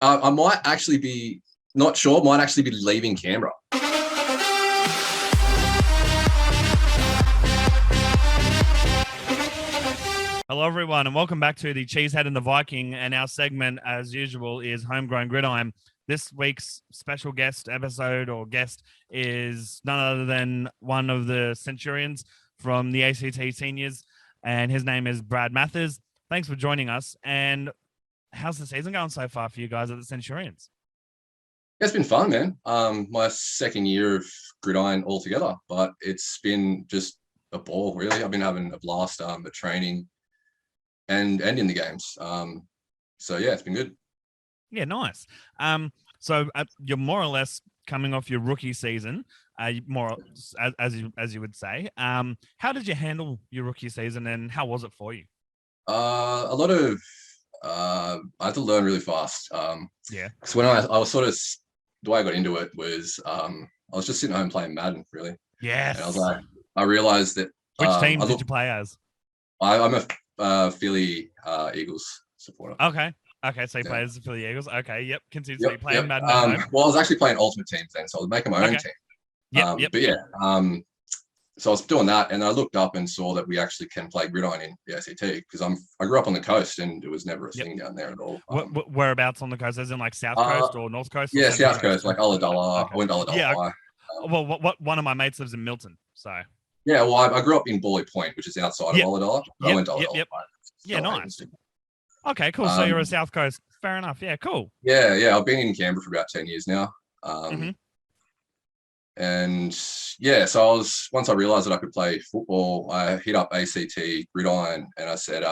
I might actually be not sure. Might actually be leaving Canberra. Hello, everyone, and welcome back to the Cheesehead and the Viking. And our segment, as usual, is Homegrown Gridiron. This week's special guest is none other than one of the Centurions from the ACT Seniors, and his name is Brad Mathers. Thanks for joining us. And how's the season going so far for you guys at the Centurions? It's been fun, man. My second year of gridiron altogether, but it's been just a ball, really. I've been having a blast at training and in the games. So yeah, it's been good. Yeah, nice. So you're more or less coming off your rookie season, more as you would say. How did you handle your rookie season, and how was it for you? A lot of I had to learn really fast. Yeah. Because when I was sort of, the way I got into it was I was just sitting home playing Madden, really. Yes. And I was like, I realized that. Which team did you play as? I'm a Philly Eagles supporter. Okay, so you play as the Philly Eagles. Okay, yep. Continue. Yep, So you playing Madden. Well, I was actually playing Ultimate Teams then, so I was making my own team. Yep. But yeah, so I was doing that, and I looked up and saw that we actually can play gridiron in the ACT because I grew up on the coast, and it was never a thing down there at all. Whereabouts on the coast? As in like South Coast or North Coast? Yeah, South Coast, like Ulladulla. Okay. I went to Ulladulla. Yeah. Well, one of my mates lives in Milton, so. Yeah, well, I grew up in Bawley Point, which is outside of Ulladulla. I went to Ulladulla. Yeah, nice. Okay, cool. So you're a South Coast. Fair enough. Yeah, cool. Yeah. I've been in Canberra for about 10 years now. And yeah, so once I realized that I could play football, I hit up ACT Gridiron and I said,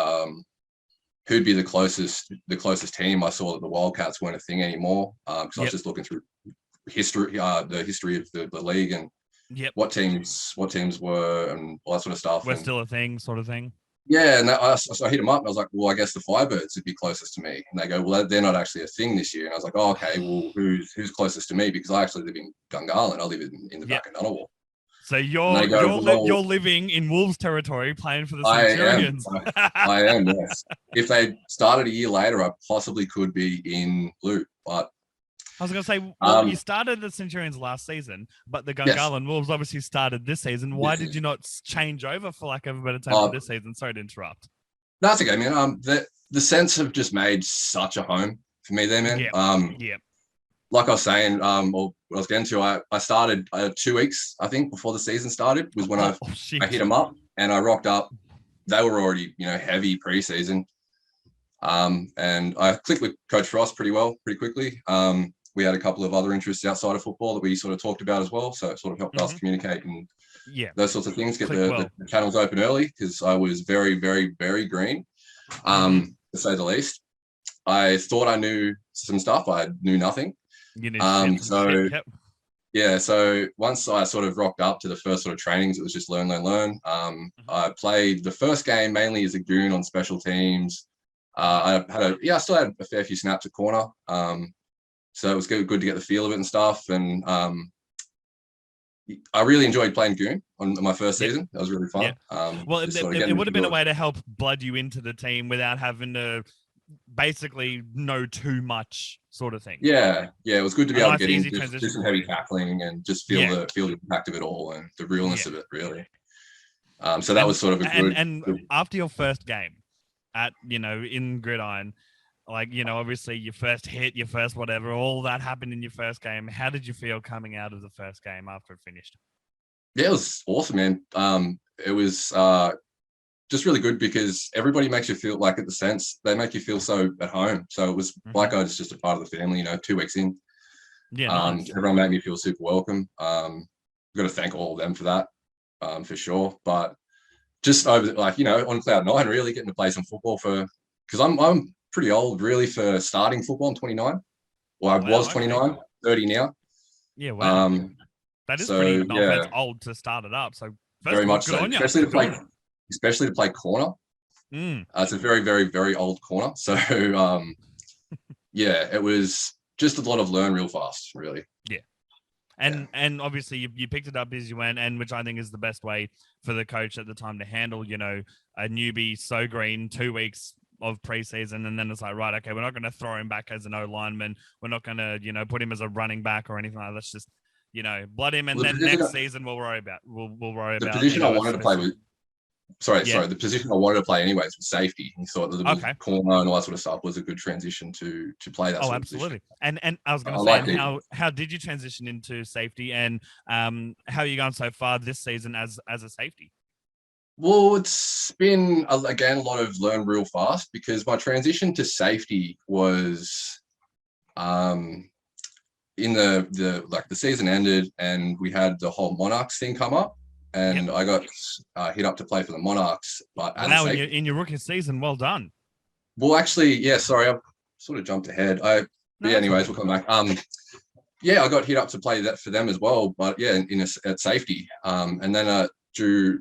who'd be the closest team? I saw that the Wildcats weren't a thing anymore. Because I was just looking through history, the history of the league and what teams were and all that sort of stuff. We're still a thing, sort of thing. Yeah, and so I hit them up and I was like, well, I guess the Firebirds would be closest to me. And they go, well, they're not actually a thing this year. And I was like, oh, okay, well, who's closest to me? Because I actually live in Gungahlin. I live in the back of Ngunnawal. So you're living in Wolves territory playing for the Centurions. I am, yes. If they started a year later, I possibly could be in blue. But I was going to say, you started the Centurions last season, but the Gungahlin Wolves obviously started this season. Why did you not change over, for lack of a better term, for this season? Sorry to interrupt. No, it's okay, man. The Cents have just made such a home for me there, man. Like I was saying, or what I was getting to, I started 2 weeks, I think, before the season started, was when I hit them up and I rocked up. They were already, heavy preseason. And I clicked with Coach Frost pretty quickly. We had a couple of other interests outside of football that we sort of talked about as well. So it sort of helped us communicate and those sorts of things, get the channels open early because I was very, very, very green, to say the least. I thought I knew some stuff. I knew nothing. So once I sort of rocked up to the first sort of trainings, it was just learn. I played the first game mainly as a goon on special teams. I still had a fair few snaps at corner. So it was good to get the feel of it and stuff. And I really enjoyed playing goon on my first season. That was really fun. Well, it would have been a way to help blood you into the team without having to basically know too much, sort of thing. Yeah. It was good to be able to get into do some heavy tackling and just feel the impact of it all and the realness of it, really. So that was sort of a good. And after your first game in Gridiron, obviously your first hit, your first whatever, all that happened in your first game. How did you feel coming out of the first game after it finished? Yeah, it was awesome, man. It was just really good because everybody makes you feel like, at the Sense, they make you feel so at home. So it was like I was just a part of the family, 2 weeks in. Yeah. Nice. Everyone made me feel super welcome. I've got to thank all of them for that, for sure. But just over, on cloud nine, really getting to play some football because I'm pretty old, really, for starting football. I'm 29. Well, I was 29, 30 now. Yeah, wow. That is pretty old to start it up. So very much so, especially to play corner. It's a very, very, very old corner. So it was just a lot of learn real fast, really. Yeah. And obviously you picked it up as you went, and which I think is the best way for the coach at the time to handle, a newbie so green, 2 weeks, preseason, and then it's like, right, okay, we're not going to throw him back as an O lineman. We're not going to, put him as a running back or anything like that. Let's just, blood him, and then next season we'll worry about. We'll worry the about. Position I wanted to play with. Sorry. The position I wanted to play anyways was safety. And thought that the corner and all that sort of stuff was a good transition to play that. Absolutely. And I was going to say, how did you transition into safety, and how are you going so far this season as a safety? Well, it's been again a lot of learn real fast, because my transition to safety was in the season ended and we had the whole Monarchs thing come up. And I got hit up to play for the Monarchs. But in your rookie season, well done. Well, actually, sorry, I sort of jumped ahead. Anyways, we'll come back. I got hit up to play that for them as well. But at safety. And then through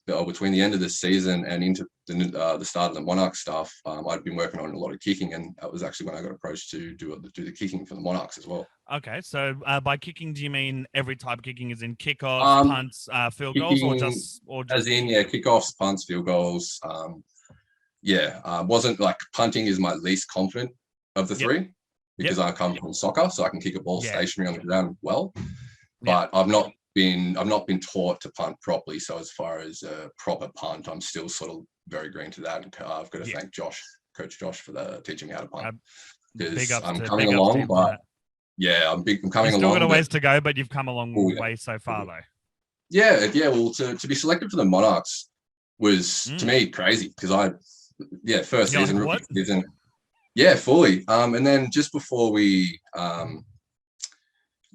between the end of the season and into the start of the Monarch stuff, I'd been working on a lot of kicking, and that was actually when I got approached to do the kicking for the Monarchs as well. Okay, so by kicking, do you mean every type of kicking is in kickoffs, punts, field goals, or just as in kickoffs, punts, field goals? Wasn't like punting is my least confident of the three, because I come from soccer, so I can kick a ball stationary on the ground well, but I've not been taught to punt properly. So as far as a proper punt, I'm still sort of very green to that. And I've got to thank Coach Josh, for teaching me how to punt. Because I'm coming along, but I'm coming along. Still got a ways to go, but you've come a long way so far, though. Yeah. Well, to be selected for the Monarchs was to me crazy, because first season, rookie season. Yeah, fully. And then just before we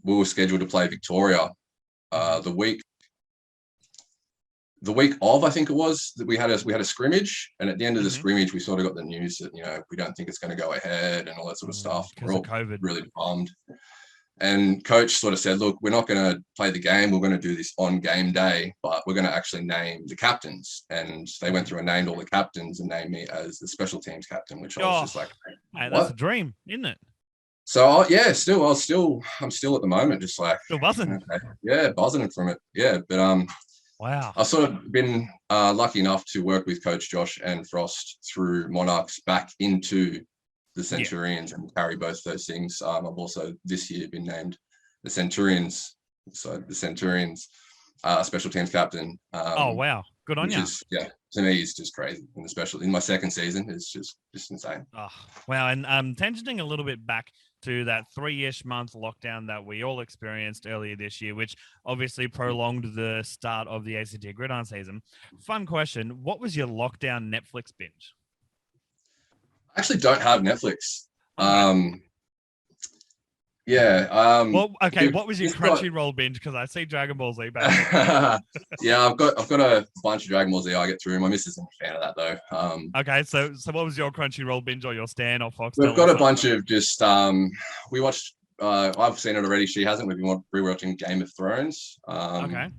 were scheduled to play Victoria, the week of, I think it was, that we had a scrimmage, and at the end of the scrimmage, we sort of got the news that we don't think it's going to go ahead and all that sort of stuff. We're all COVID. Really bummed. And coach sort of said, look, we're not going to play the game. We're going to do this on game day, but we're going to actually name the captains. And they went through and named all the captains and named me as the special teams captain, which I was just like, hey, that's a dream, isn't it? So I'm still at the moment, just like still buzzing. Buzzing from it. But wow. I've sort of been lucky enough to work with Coach Josh and Frost through Monarchs back into the Centurions and carry both those things. I've also this year been named the Centurions. So the Centurions special teams captain. Oh wow, good on you. To me, it's just crazy. And especially in my second season, it's just insane. Oh wow, and tangenting a little bit back to that 3-ish month lockdown that we all experienced earlier this year, which obviously prolonged the start of the ACT Gridiron season. Fun question: what was your lockdown Netflix binge? I actually don't have Netflix. What was your Crunchyroll binge? Because I see Dragon Ball Z back. I've got a bunch of Dragon Ball Z I get through. My missus isn't a fan of that though. Okay, so what was your Crunchyroll binge, or your Stan or Fox? We've got a bunch of just we watched. I've seen it already. She hasn't. We've been rewatching Game of Thrones. Okay.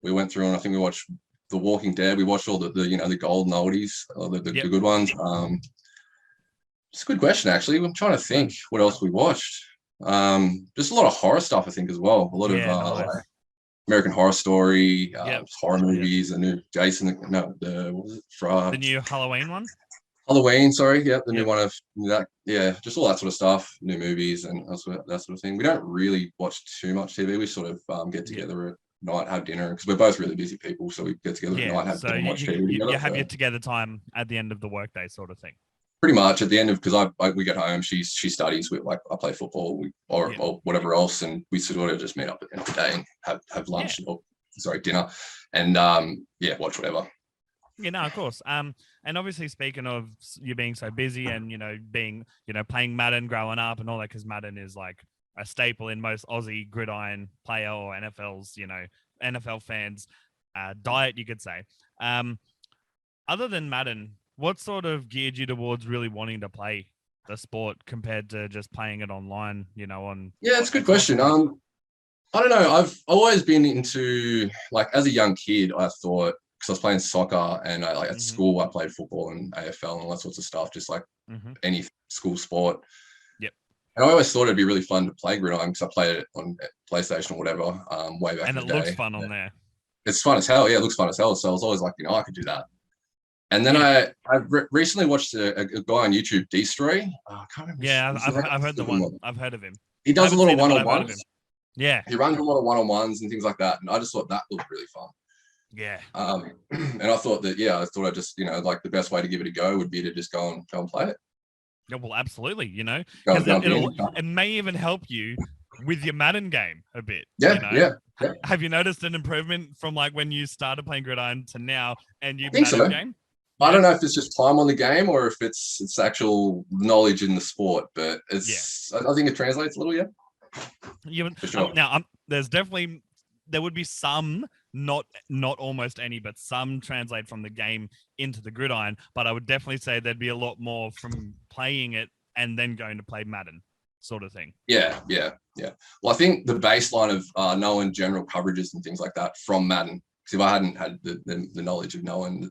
We went through and I think we watched The Walking Dead. We watched all the golden oldies, the good ones. It's a good question actually. I'm trying to think what else we watched. Just a lot of horror stuff, I think, as well. A lot of like American Horror Story, horror movies, the new Jason. No, the new Halloween one. Halloween, sorry, the new one of that. Yeah, just all that sort of stuff, new movies and that sort of thing. We don't really watch too much TV. We sort of get together at night, have dinner, because we're both really busy people. So we get together at night, have dinner, watch TV together. You have your together time at the end of the workday, sort of thing. Pretty much at the end of, because we get home, she studies, I play football or whatever else, and we sort of just meet up at the end of the day and have lunch or dinner, and watch whatever. Yeah, no, of course. And obviously, speaking of you being so busy and being playing Madden growing up and all that, because Madden is like a staple in most Aussie gridiron player or NFL's NFL fans' diet, you could say. Other than Madden, what sort of geared you towards really wanting to play the sport compared to just playing it online, it's a good question. I don't know. I've always been into, like, as a young kid, I thought, because I was playing soccer and at school, I played football and AFL and all that sorts of stuff, just like any school sport. Yep. And I always thought it'd be really fun to play gridiron because I played it on PlayStation or whatever way back in the day. And it looks fun on there. It's fun as hell. Yeah, it looks fun as hell. So I was always like, I could do that. And then I recently watched a guy on YouTube, Destroy. I can't remember. Yeah, I've heard the one. I've heard of him. He does a lot of one-on-ones. Yeah. He runs a lot of one-on-ones and things like that. And I just thought that looked really fun. Yeah. And I thought I just, like the best way to give it a go would be to just go and play it. Yeah, well, absolutely. It may even help you with your Madden game a bit. Yeah. Have you noticed an improvement from like when you started playing Gridiron to now and your Madden so. Game? I don't know if it's just time on the game or if it's actual knowledge in the sport, but I think it translates a little, Yeah, for sure. There would be some, not almost any, but some translate from the game into the Gridiron. But I would definitely say there'd be a lot more from playing it and then going to play Madden, sort of thing. Yeah. Well, I think the baseline of knowing general coverages and things like that from Madden, because if I hadn't had the knowledge of knowing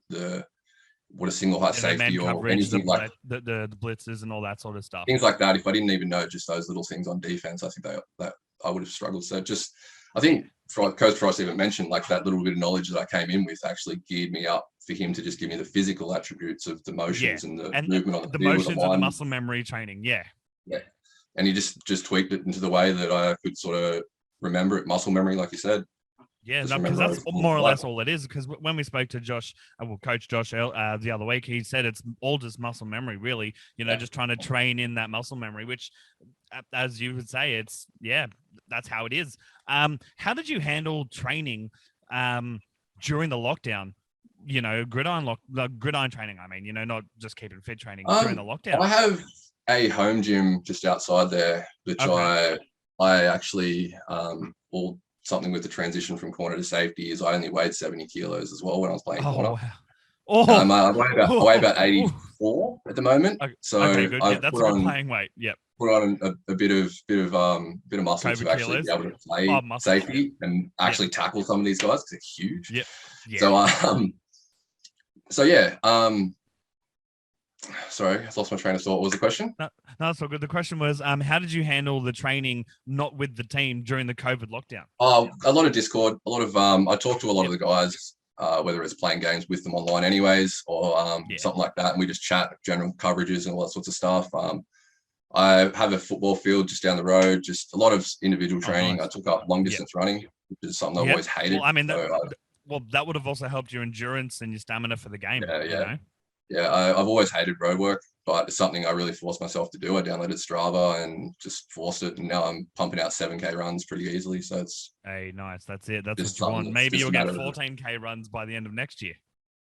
what a single high safety or anything like the blitzes and all that sort of stuff, things like that, if I didn't even know just those little things on defense, I think that I would have struggled. So I think Coach Frost even mentioned like that little bit of knowledge that I came in with actually geared me up for him to just give me the physical attributes of the motions and the movement on the field, motions and the muscle memory training. Yeah. And he just tweaked it into the way that I could sort of remember it, muscle memory, like you said. Yeah, because that's more or less all it is. Because when we spoke to Josh, Coach Josh, the other week, he said it's all just muscle memory, really. Just trying to train in that muscle memory, which, as you would say, that's how it is. How did you handle training during the lockdown? Gridiron training. I mean, not just keeping fit training during the lockdown. I have a home gym just outside there, which I actually something with the transition from corner to safety is I only weighed 70 kilos as well when I was playing corner. Wow. I weigh about 84 at the moment. So okay, good. That's a good playing weight. Yep. Put on a bit of muscle COVID to actually kilos. be able to play safety and actually tackle some of these guys because they're huge. Yep. Sorry, I lost my train of thought. What was the question? No, that's all good. The question was, how did you handle the training not with the team during the COVID lockdown? A lot of Discord, a lot of I talked to a lot of the guys, whether it's playing games with them online anyways or something like that, and we just chat general coverages and all that sorts of stuff. I have a football field just down the road, just a lot of individual training. Nice. I took up long distance running, which is something I've always hated. Well, I mean, that would have also helped your endurance and your stamina for the game. Yeah, I've always hated road work, but it's something I really forced myself to do. I downloaded Strava and just forced it, and now I'm pumping out 7K runs pretty easily. So it's nice. That's it. That's what you want. Maybe you'll get 14K runs by the end of next year.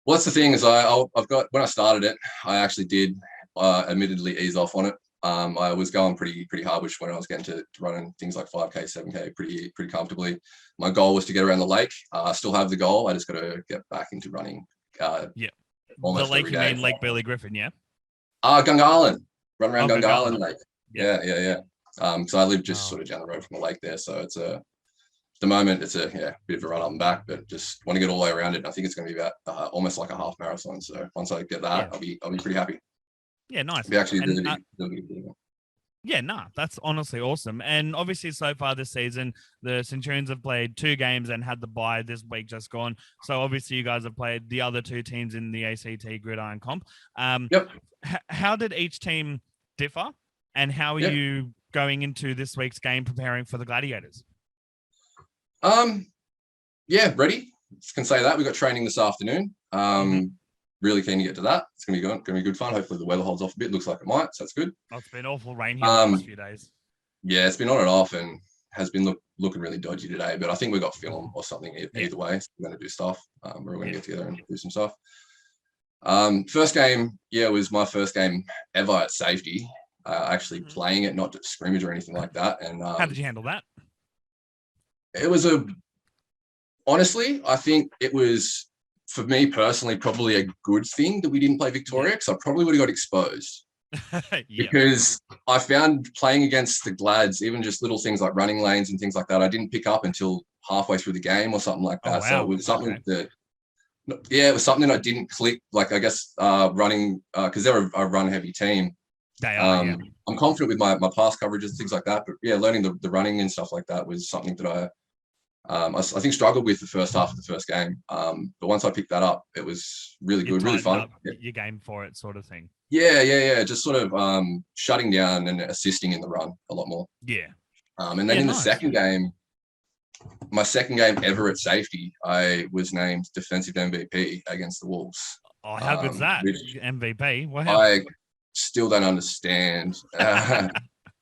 Well, that's the thing is I've got, when I started it, I actually did admittedly ease off on it. I was going pretty hard when I was getting to running things like 5K, 7K pretty comfortably. My goal was to get around the lake. I still have the goal. I just got to get back into running. The lake, you mean Lake Burley Griffin, yeah? Gungahlin. Run around Gungahlin Lake. Yeah. So I live just sort of down the road from the lake there. So it's at the moment it's a bit of a run up and back, but just want to get all the way around it. I think it's going to be about almost like a half marathon. So once I get that, I'll be pretty happy. Yeah, nice. Be actually that's honestly awesome. And obviously, so far this season, the Centurions have played 2 games and had the bye this week just gone. So obviously, you guys have played the other 2 teams in the ACT Gridiron comp. Yep. How did each team differ, and how are you going into this week's game preparing for the Gladiators? Ready. Can say that we got training this afternoon. Really keen to get to that. It's gonna be good fun. Hopefully the weather holds off a bit. Looks like it might, so that's good. It's been awful rain here the last few days. Yeah, it's been on and off and has been looking really dodgy today. But I think we got film or something either way. So we're gonna do stuff. We're gonna get together and do some stuff. First game, was my first game ever at safety. Actually playing it, not to scrimmage or anything like that. And how did you handle that? It was honestly, I think it was, for me personally, probably a good thing that we didn't play Victoria, because I probably would have got exposed. Because I found playing against the Glads, even just little things like running lanes and things like that, I didn't pick up until halfway through the game or something like that. So it was something that, it was something I didn't click. Like, I guess running, because they're a run-heavy team. They are, I'm confident with my pass coverages and things like that. But learning the running and stuff like that was something that I think struggled with the first half of the first game. But once I picked that up, it was really good, really fun. Your game for it, sort of thing. Yeah. Just sort of shutting down and assisting in the run a lot more. Yeah. And then in the second game, my second game ever at safety, I was named defensive MVP against the Wolves. Oh, how good's that? MVP? Wow. I still don't understand.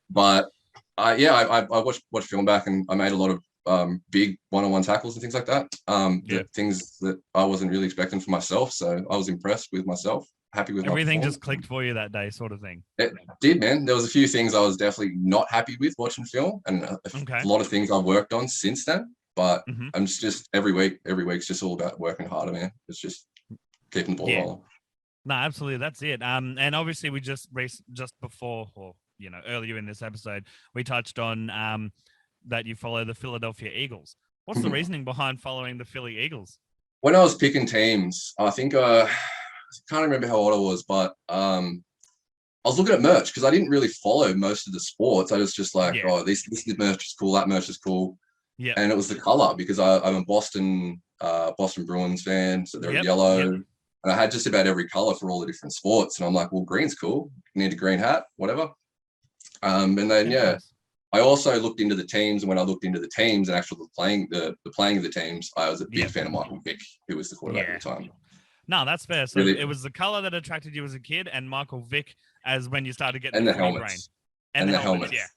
But I watched film back, and I made a lot of big one-on-one tackles and things like that. Things that I wasn't really expecting for myself. So I was impressed with myself, happy with everything. Just clicked for you that day, sort of thing. It did, man. There was a few things I was definitely not happy with watching film, and a lot of things I've worked on since then. But I'm just every week's just all about working harder, man. It's just keeping the ball rolling. No, absolutely, that's it. And obviously we just before, or earlier in this episode, we touched on that you follow the Philadelphia Eagles. What's the reasoning behind following the Philly Eagles? When I was picking teams, I think I can't remember how old I was, but I was looking at merch because I didn't really follow most of the sports. I was just like, oh, this merch is cool, that merch is cool. Yeah. And it was the color, because I'm a Boston Bruins fan, so they're yellow. Yep. And I had just about every color for all the different sports. And I'm like, well, green's cool. You need a green hat, whatever. And then, I also looked into the teams. And when I looked into the teams and actually playing the playing of the teams, I was a big fan of Michael Vick, who was the quarterback at the time. No, that's fair. So it was the color that attracted you as a kid, and Michael Vick as when you started getting the helmets. And the helmets. Yeah.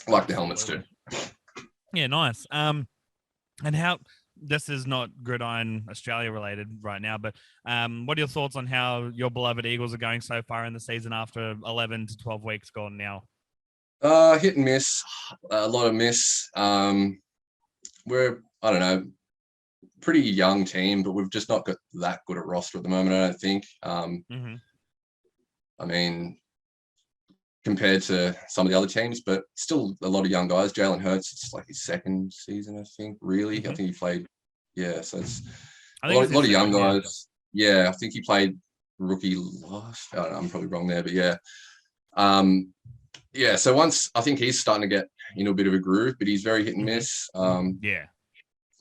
I like the helmets too. Yeah, nice. And how, this is not Gridiron Australia related right now, but what are your thoughts on how your beloved Eagles are going so far in the season after 11 to 12 weeks gone now? Hit and miss, a lot of miss. We're, I don't know, pretty young team, but we've just not got that good a roster at the moment, I don't think. I mean, compared to some of the other teams, but still a lot of young guys. Jalen Hurts, it's like his second season, I think, really. I think he played, so it's a lot of young guys. Yeah, I think he played rookie last. I don't know, I'm probably wrong there, but so once I think he's starting to get a bit of a groove, but he's very hit and miss.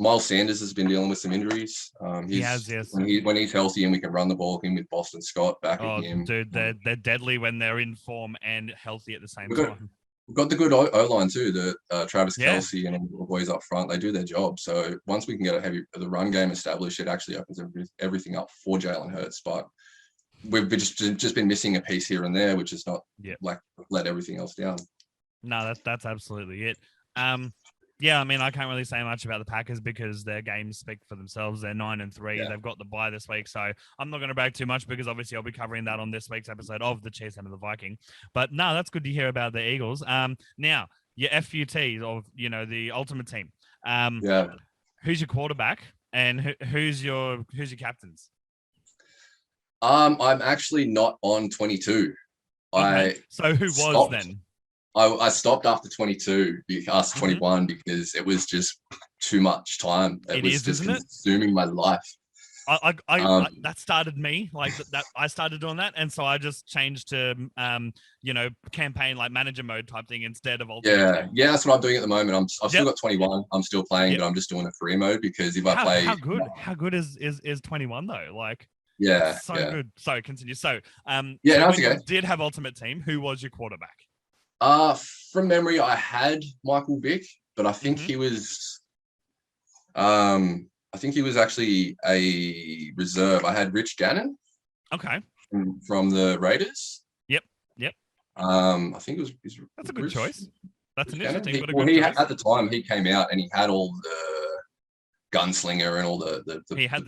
Miles Sanders has been dealing with some injuries. He has, yes. When he's healthy and we can run the ball, him with Boston Scott back at him. Dude, they're deadly when they're in form and healthy at the same time. We've got the good O-line too, the Travis Kelce and all the boys up front. They do their job. So once we can get the run game established, it actually opens everything up for Jalen Hurts. But we've just been missing a piece here and there, which is not let everything else down. No, that's absolutely it. I mean, I can't really say much about the Packers because their games speak for themselves. They're 9-3. Yeah. They've got the bye this week, so I'm not going to brag too much because obviously I'll be covering that on this week's episode of the CHEESEVIKING. But no, that's good to hear about the Eagles. Now your FUT of the Ultimate Team. Who's your quarterback and who's your captains? I'm actually not on 22. Okay. So who was then? I stopped after 22, past 21, because it was just too much time. It was just consuming my life. That started me like that. I started doing that, and so I just changed to campaign like manager mode type thing instead of ultimate. Yeah, that's what I'm doing at the moment. I've still got 21. I'm still playing, but I'm just doing a free mode because if I play, how good is 21 though? Like so good. So continue. So when you did have ultimate team, who was your quarterback? From memory, I had Michael Vick, but I think he was, actually a reserve. I had Rich Gannon. Okay. From the Raiders. Yep. I think it was. That's a good choice. That's an interesting. At the time he came out and he had all the gunslinger and all the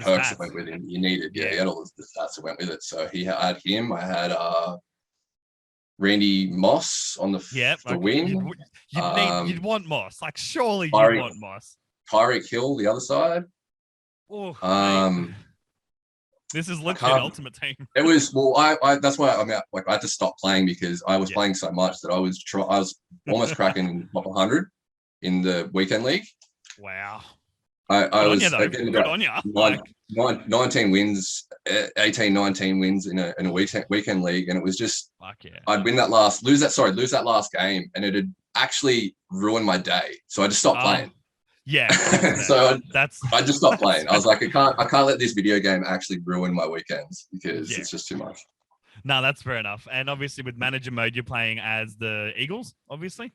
perks that went with him. You needed, he had all the stats that went with it. So he had him. I had Randy Moss on the wing. You'd want Moss. Like, surely you'd want Moss. Tyreek Hill, the other side. Oh, this is legit Ultimate Team. It was I that's why I'm out. Like, I had to stop playing because I was playing so much that I was almost cracking top 100 in the weekend league. Wow. I was good on you. 19 wins, 18, 19 wins in a weekend league, and it was just I'd lose that last game, and it had actually ruined my day. So I just stopped playing. Yeah. So I just stopped playing. I was like, I can't let this video game actually ruin my weekends because it's just too much. No, that's fair enough. And obviously with manager mode, you're playing as the Eagles, obviously.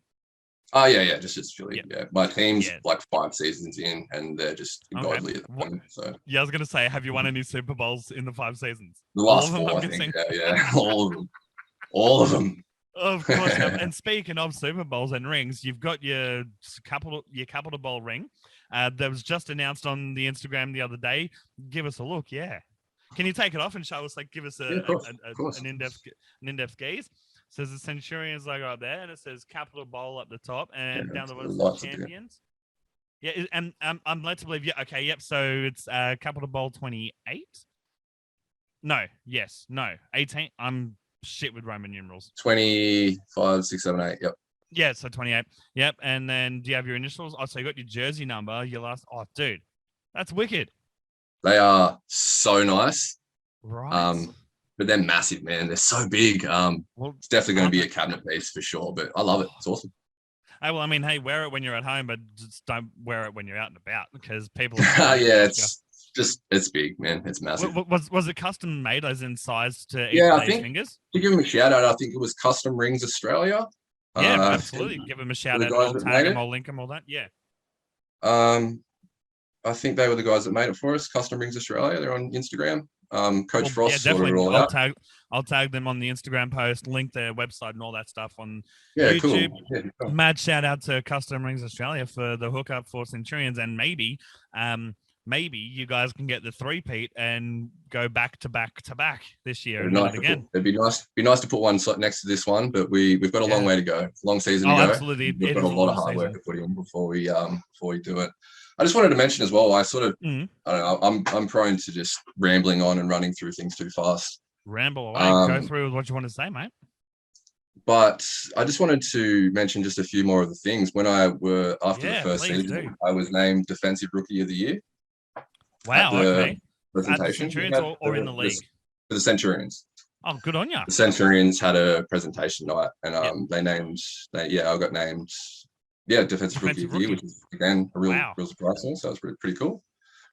Oh yeah, just Philly. Yeah, my team's like 5 seasons in, and they're just godly at the moment. So yeah, I was gonna say, have you won any Super Bowls in the 5 seasons? The last 4, I think. Yeah, all of them. Of course. And speaking of Super Bowls and rings, you've got your Capital Bowl ring. That was just announced on the Instagram the other day. Give us a look. Yeah. Can you take it off and show us? Like, give us an in-depth gaze. Says the Centurions logo up there, and it says Capital Bowl up the top, and down the bottom says Champions. Yeah, and I'm led to believe. Yeah, okay, yep. So it's Capital Bowl 28. No, 18. I'm shit with Roman numerals. 25, 6, 7, 8. Yep. Yeah, so 28. Yep. And then do you have your initials? Oh, so you got your jersey number, your last. Oh, dude, that's wicked. They are so nice. Right. But they're massive, man. They're so big. It's definitely going to be a cabinet piece for sure. But I love it. It's awesome. Hey, well, I mean, hey, wear it when you're at home, but just don't wear it when you're out and about because people. Yeah, it's big, man. It's massive. Was it custom made, as in size to each I think, fingers? To give them a shout out, I think it was Custom Rings Australia. Yeah, absolutely. Give them a shout out. I'll tag them, I'll link them, all that. Yeah. I think they were the guys that made it for us. Custom Rings Australia. They're on Instagram. Coach Frost. Yeah, definitely. I'll tag them on the Instagram post, link their website and all that stuff on YouTube. Cool. Yeah, cool. Mad shout out to Custom Rings Australia for the hookup for Centurions, and maybe you guys can get the 3-peat and go back to back this year and nice again. It'd be nice to put one next to this one, but we've got a long way to go. Long season to go. Absolutely. We've got a lot of hard work to put in before we do it. I just wanted to mention as well, I sort of, I don't know, I'm prone to just rambling on and running through things too fast. Ramble away. Go through what you want to say, mate. But I just wanted to mention just a few more of the things. After the first season, I was named Defensive Rookie of the Year. Wow, okay. Presentation. At the Centurions or in the league? For the Centurions. Oh, good on you. The Centurions had a presentation night, and I got named Defensive Rookie of the Year, which is again a real surprise to me. So it's pretty cool.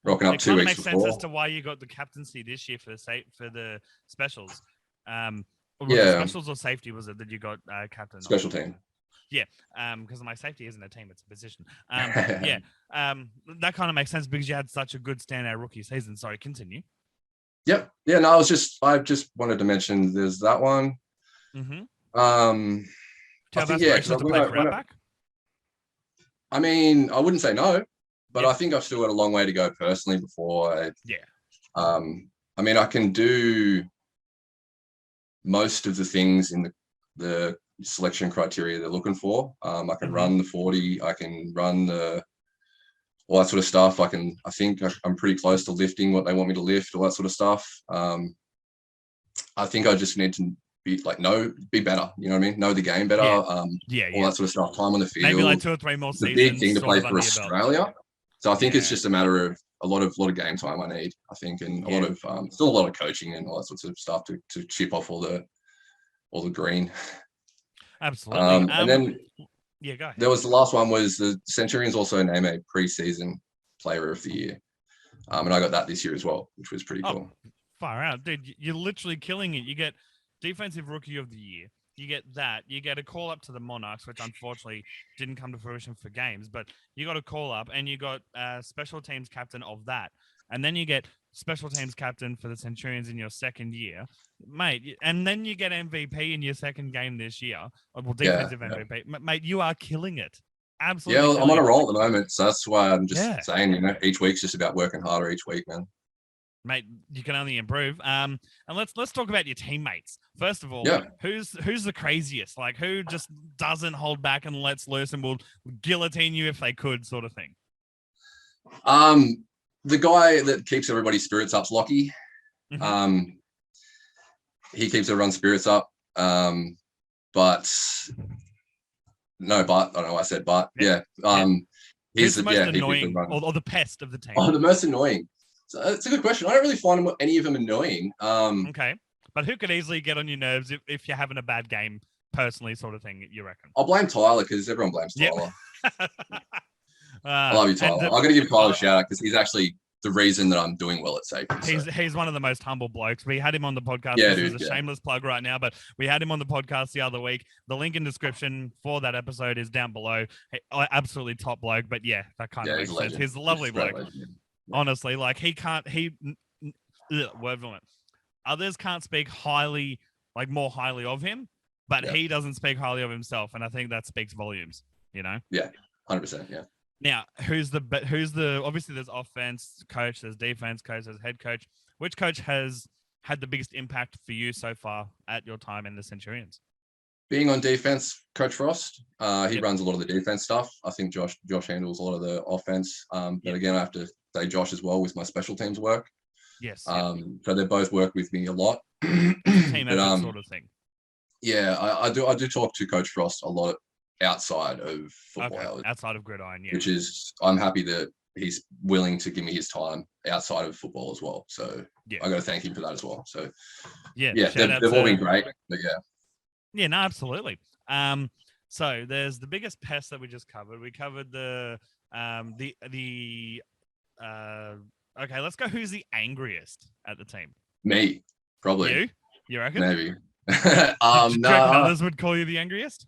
Rocking up 2 weeks before. It makes sense as to why you got the captaincy this year for the specials. Specials or safety was it that you got captain? Special team. Yeah, because my safety isn't a team; it's a position. That kind of makes sense because you had such a good standout rookie season. Sorry, continue. Yep. Yeah. No, I just wanted to mention there's that one. Mm-hmm. Do you have aspirations to play for Outback? I mean, I wouldn't say no, but I think I've still got a long way to go personally before. I mean, I can do most of the things in the selection criteria they're looking for. I can run the 40. I can run all that sort of stuff. I think I'm pretty close to lifting what they want me to lift, all that sort of stuff. I think I just need to be better. You know what I mean? Know the game better. All that sort of stuff. Time on the field. Maybe like 2 or 3 more seasons. It's a big thing to play for Australia. So I think it's just a matter of a lot of game time I need. I think, and a lot of still a lot of coaching and all that sorts of stuff to chip off all the green. Absolutely. And then go. There was the last one was the Centurions also named a preseason player of the year. And I got that this year as well, which was pretty cool. Far out. Dude, you're literally killing it. You get defensive rookie of the year. You get that. You get a call up to the Monarchs, which unfortunately didn't come to fruition for games, but you got a call up and you got special teams captain of that. And then you get special teams captain for the Centurions in your second year, mate. And then you get MVP in your second game this year. Well, defensive MVP. Mate, you are killing it. Absolutely. Yeah, I'm on a roll at the moment. So that's why I'm just saying, each week's just about working harder each week, man. Mate, you can only improve. And let's talk about your teammates. First of all, who's the craziest? Like, who just doesn't hold back and lets loose and will guillotine you if they could, sort of thing? The guy that keeps everybody's spirits up's Lockie. Mm-hmm. He keeps everyone's spirits up. I don't know why I said but. Yeah. He's the most annoying or the pest of the team. Oh, the most annoying. So it's a good question. I don't really find any of them annoying. Okay. But who could easily get on your nerves if you're having a bad game, personally, sort of thing, you reckon? I'll blame Tyler because everyone blames Tyler. I love you, Tyler. I'm going to give Tyler a shout out because he's actually the reason that I'm doing well at safety. He's one of the most humble blokes. We had him on the podcast. Yeah, this is a shameless plug right now, but we had him on the podcast the other week. The link in description for that episode is down below. Hey, absolutely top bloke, but yeah, that kind of makes sense. He's a lovely bloke. Honestly, like word vomit. Others can't speak more highly of him, but he doesn't speak highly of himself, and I think that speaks volumes. You know? Yeah, 100%. Yeah. Now, who's the obviously there's offense coach, there's defense coach, there's head coach. Which coach has had the biggest impact for you so far at your time in the Centurions? Being on defense, Coach Frost. He runs a lot of the defense stuff. I think Josh handles a lot of the offense. But again, I have to say Josh as well with my special teams work. Yes. So they both work with me a lot. Team effort sort of thing. Yeah, I do talk to Coach Frost a lot outside of football hours. Outside of gridiron, yeah. Which is, I'm happy that he's willing to give me his time outside of football as well. So I got to thank him for that as well. So they've all been great. But yeah, no, absolutely. So there's the biggest pest that we just covered. We covered the okay, let's go. Who's the angriest at the team? Me, probably. You reckon? Maybe. Do you reckon others would call you the angriest?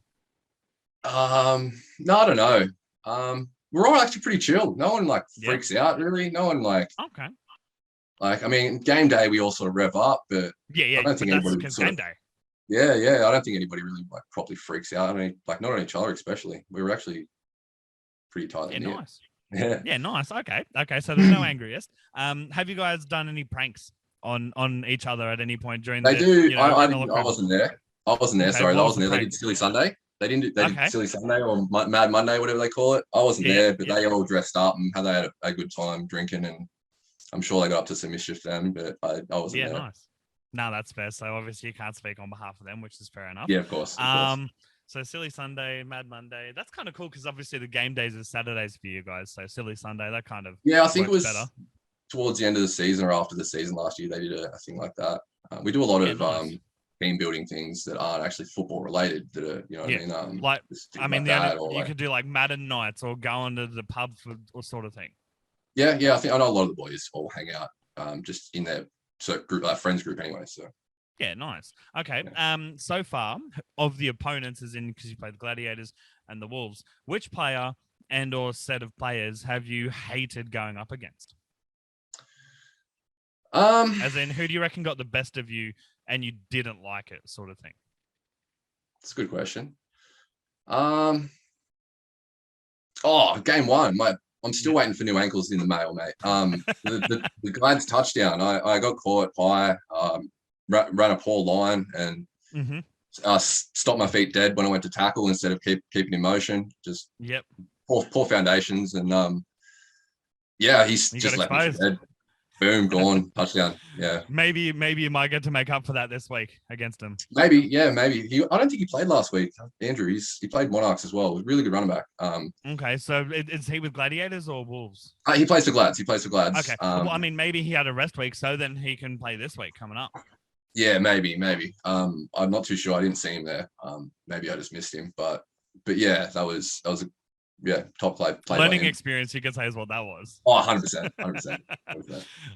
No, I don't know. We're all actually pretty chill. No one freaks out really. No one okay. I mean, game day we all sort of rev up, but I don't think anybody game day. Yeah. I don't think anybody really properly freaks out. I mean, not on each other especially. We were actually pretty tight. Yeah, nice. Yeah. Yeah, nice. Okay. So there's no angriest. Have you guys done any pranks on each other at any point during they the do. I wasn't there. Okay, sorry. I wasn't there. They did Silly Sunday. They did Silly Sunday or Mad Monday, whatever they call it. I wasn't there, but they all dressed up and they had a good time drinking, and I'm sure they got up to some mischief then, but I wasn't there. Yeah, nice. No, that's fair. So obviously you can't speak on behalf of them, which is fair enough. Yeah, of course. So Silly Sunday, Mad Monday, that's kind of cool because obviously the game days are Saturdays for you guys. So Silly Sunday, that kind of I think it was better. Towards the end of the season or after the season last year, they did a thing like that. We do a lot of nice. Team building things that aren't actually football related. That are, you know what I mean? You could do like Madden nights or go into the pub or sort of thing. Yeah. I think I know a lot of the boys all hang out just in their group, friends group anyway. So. Yeah, nice. Okay. So far of the opponents, as in because you played the Gladiators and the Wolves, which player and or set of players have you hated going up against? As in, who do you reckon got the best of you and you didn't like it, sort of thing? That's a good question. Game one, I'm still waiting for new ankles in the mail, mate. The Glad's touchdown, I got caught high, ran a poor line, and stopped my feet dead when I went to tackle instead of keeping in motion. Just poor foundations, and he's just left me dead. Boom, gone, touchdown. Yeah. Maybe you might get to make up for that this week against him. Maybe. I don't think he played last week. Andrew, he played Monarchs as well. He was a really good running back. Okay, so is he with Gladiators or Wolves? He plays for Glads. Okay. Well, I mean, maybe he had a rest week, so then he can play this week coming up. Yeah, maybe. I'm not too sure. I didn't see him there. Maybe I just missed him. But yeah, that was a top play. Learning experience, you could say, is what that was. Oh, 100%.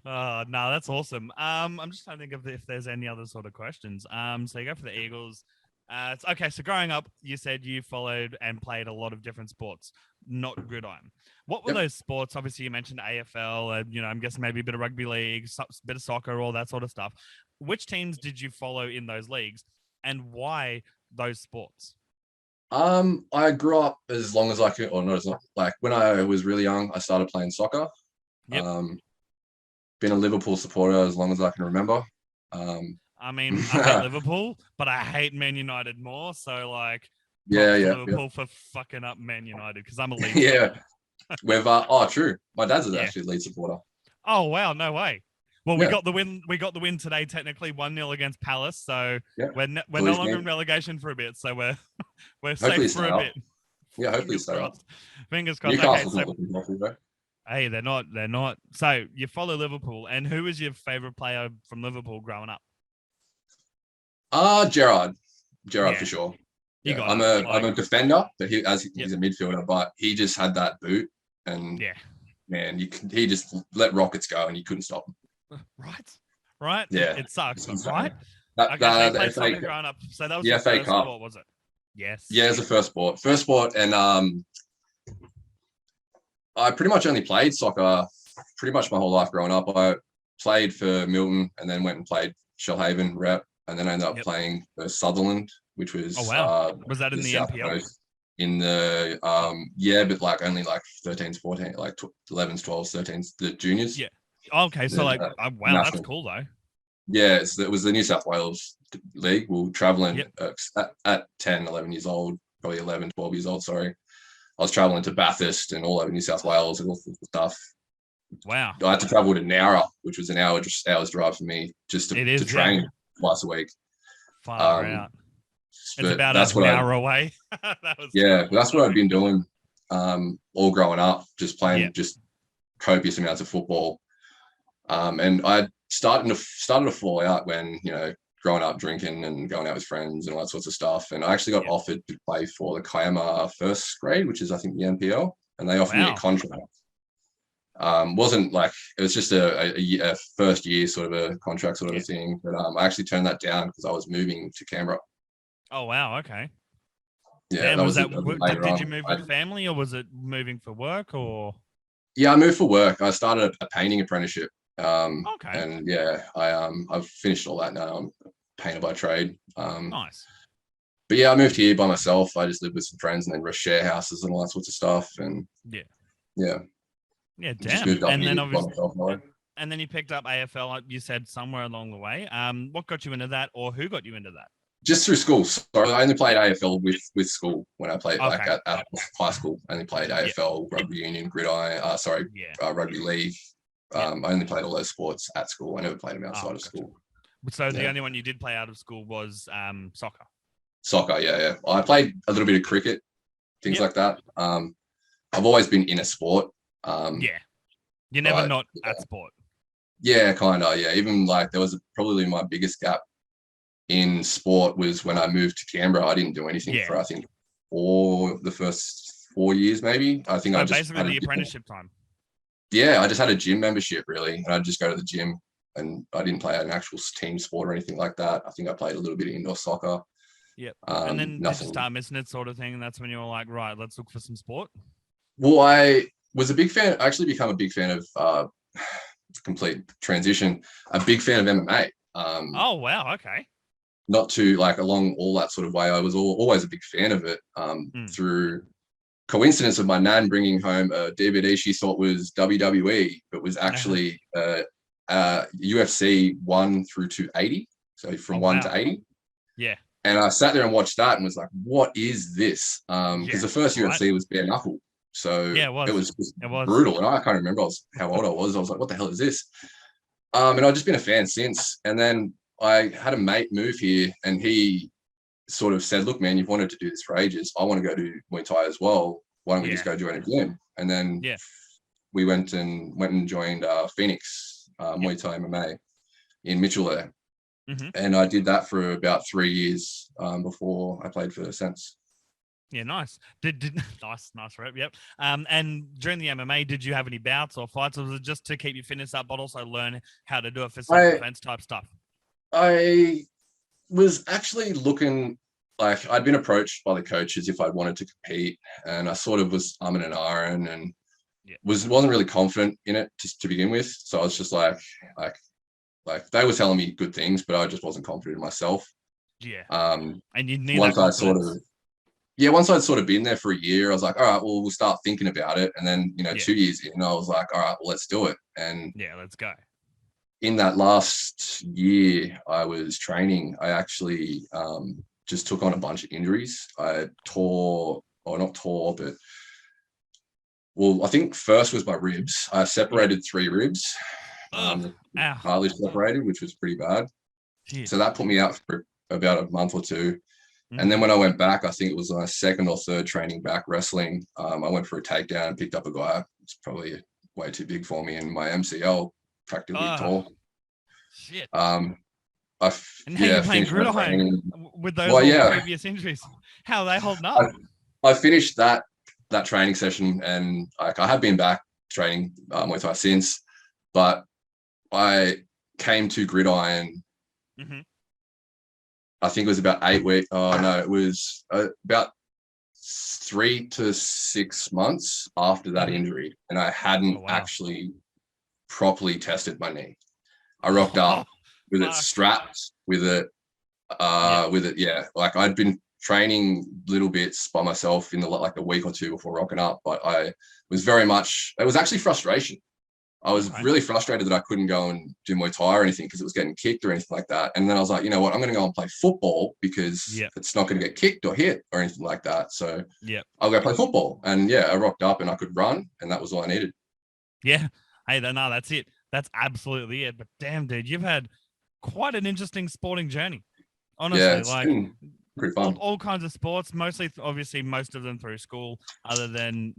No, that's awesome. I'm just trying to think of if there's any other sort of questions. So you go for the Eagles. Okay, so growing up, you said you followed and played a lot of different sports, not gridiron. What were those sports? Obviously, you mentioned AFL. I'm guessing maybe a bit of rugby league, a bit of soccer, all that sort of stuff. Which teams did you follow in those leagues, and why those sports? I grew up as long as I could, or not as long, when I was really young, I started playing soccer. Been a Liverpool supporter as long as I can remember. I mean, I hate Liverpool, but I hate Man United more. So Liverpool for fucking up Man United because I'm a Leeds supporter. We've true. My dad's actually a Leeds supporter. Oh wow, no way. Well, we got the win. We got the win today, technically 1-0 against Palace. So we're no longer in relegation for a bit. So we're safe for a bit. Yeah, hopefully so. Fingers crossed. Newcastle's not looking healthy, though. Hey, they're not. So you follow Liverpool, and who was your favorite player from Liverpool growing up? Gerrard for sure. I'm a defender, but he's a midfielder. But he just had that boot and man, he just let rockets go, and you couldn't stop him. Right. Yeah, it sucks, right? Okay, so you played soccer growing up. So that was your FA first Cup. sport, was it? Yes. Yeah, it was the first sport, and I pretty much only played soccer pretty much my whole life growing up. I played for Milton, and then went and played Shellhaven rep, and then I ended up playing for Sutherland, which was was that in the South NPL? Coast. In the but like only like 13s, 14, like 11s, 12s, 13s, the juniors. Yeah. Okay, so like wow, national. That's cool though. Yeah, it was the New South Wales League. We were traveling at 10, 11 years old, probably 11, 12 years old, sorry. I was traveling to Bathurst and all over New South Wales and all sorts of stuff. Wow. I had to travel to Nowra, which was an hour's drive for me, just to train twice a week. Far out. It's about an hour away. That's what I've been doing all growing up, just playing just copious amounts of football. And I started to fall out when, growing up drinking and going out with friends and all that sorts of stuff. And I actually got offered to play for the Kiama first grade, which is I think the NPL, and they offered me a contract. Wasn't like, it was just a first year sort of a contract sort of a thing, but I actually turned that down because I was moving to Canberra. Oh wow, okay. Yeah, did you move with family, or was it moving for work, or? Yeah, I moved for work. I started a painting apprenticeship. Okay. And I've finished all that now. I'm a painter by trade. Nice. But yeah, I moved here by myself. I just lived with some friends and then share houses and all that sorts of stuff. And yeah, damn. And then obviously, and then you picked up AFL, like you said, somewhere along the way. What got you into that, or who got you into that? Just through school. So I only played AFL with school when I played like at high school. I only played AFL, rugby union, gridiron. Rugby league. I only played all those sports at school. I never played them outside of school. So the only one you did play out of school was soccer. Soccer, yeah. I played a little bit of cricket, things like that. I've always been in a sport. You're never not at sport. Yeah, kind of. Yeah, even like there was probably my biggest gap in sport was when I moved to Canberra. I didn't do anything for I think the first 4 years maybe. I think I just basically the apprenticeship time. Yeah, I just had a gym membership really, and I'd just go to the gym, and I didn't play an actual team sport or anything like that. I think I played a little bit of indoor soccer. Yep. And then did you start missing it, sort of thing, and that's when you were like, right, let's look for some sport? Well, I was a big fan. I actually become a big fan of complete transition. A big fan of MMA. Oh wow, okay. Not to like along all that sort of way. I was always a big fan of it. Through coincidence of my nan bringing home a DVD she thought was WWE, but was actually UFC 1 through to 80. So from 1 to 80. Yeah. And I sat there and watched that and was like, what is this? Because the first UFC was bare knuckle. So it was brutal. And I can't remember how old I was. I was like, what the hell is this? And I've just been a fan since. And then I had a mate move here, and he sort of said, look, man, you've wanted to do this for ages. I want to go do Muay Thai as well. Why don't we just go join a gym? And then we went and joined Phoenix Muay Thai MMA in Mitchell there. Mm-hmm. And I did that for about 3 years before I played for Sense. Yeah, nice. Nice rep. Yep. And during the MMA, did you have any bouts or fights, or was it just to keep your fitness up, but also learn how to do it for self-defense type stuff? I was actually looking, like I'd been approached by the coaches if I wanted to compete, and I sort of was umming and ahhing and wasn't really confident in it to begin with. So I was just like they were telling me good things, but I just wasn't confident in myself. Yeah. And you need once I'd sort of been there for a year, I was like, all right, well, we'll start thinking about it. And then 2 years in, I was like, all right, well, let's do it. And let's go. In that last year I was training, I actually just took on a bunch of injuries. I I think first was my ribs. I separated 3 ribs, highly separated, which was pretty bad. Jeez. So that put me out for about a month or two. Mm-hmm. And then when I went back, I think it was my second or third training back wrestling. I went for a takedown and picked up a guy. It's probably way too big for me, and my MCL practically tore. Shit. And now you're playing gridiron with those previous injuries. How are they holding up? I finished that that training session, and like I have been back training Muay Thai since, but I came to Gridiron. I think it was about 8 weeks. Oh no, it was about 3 to 6 months after that injury, and I hadn't actually properly tested my knee. I rocked up with it strapped, with it, yeah. Like I'd been training little bits by myself in the week or two before rocking up, but I was very much. It was actually frustration. I was really frustrated that I couldn't go and do Muay Thai or anything because it was getting kicked or anything like that. And then I was like, you know what, I'm going to go and play football because it's not going to get kicked or hit or anything like that. So I'll go play football. And yeah, I rocked up and I could run, and that was all I needed. Yeah. Hey, no, that's it. That's absolutely it. But damn, dude, you've had quite an interesting sporting journey. Honestly, yeah, it's been pretty fun. All kinds of sports, mostly, obviously, most of them through school, other than,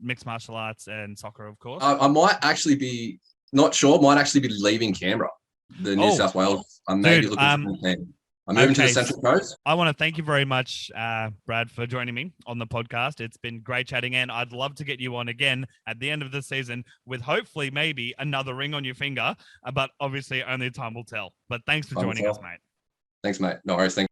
mixed martial arts and soccer, of course. I might actually be, not sure, might actually be leaving Canberra, the New South Wales. I may be looking for a team. I'm moving to the Central Coast. I want to thank you very much, Brad, for joining me on the podcast. It's been great chatting, and I'd love to get you on again at the end of the season with hopefully maybe another ring on your finger, but obviously only time will tell. But thanks for joining us, mate. Thanks, mate. No worries. Thanks.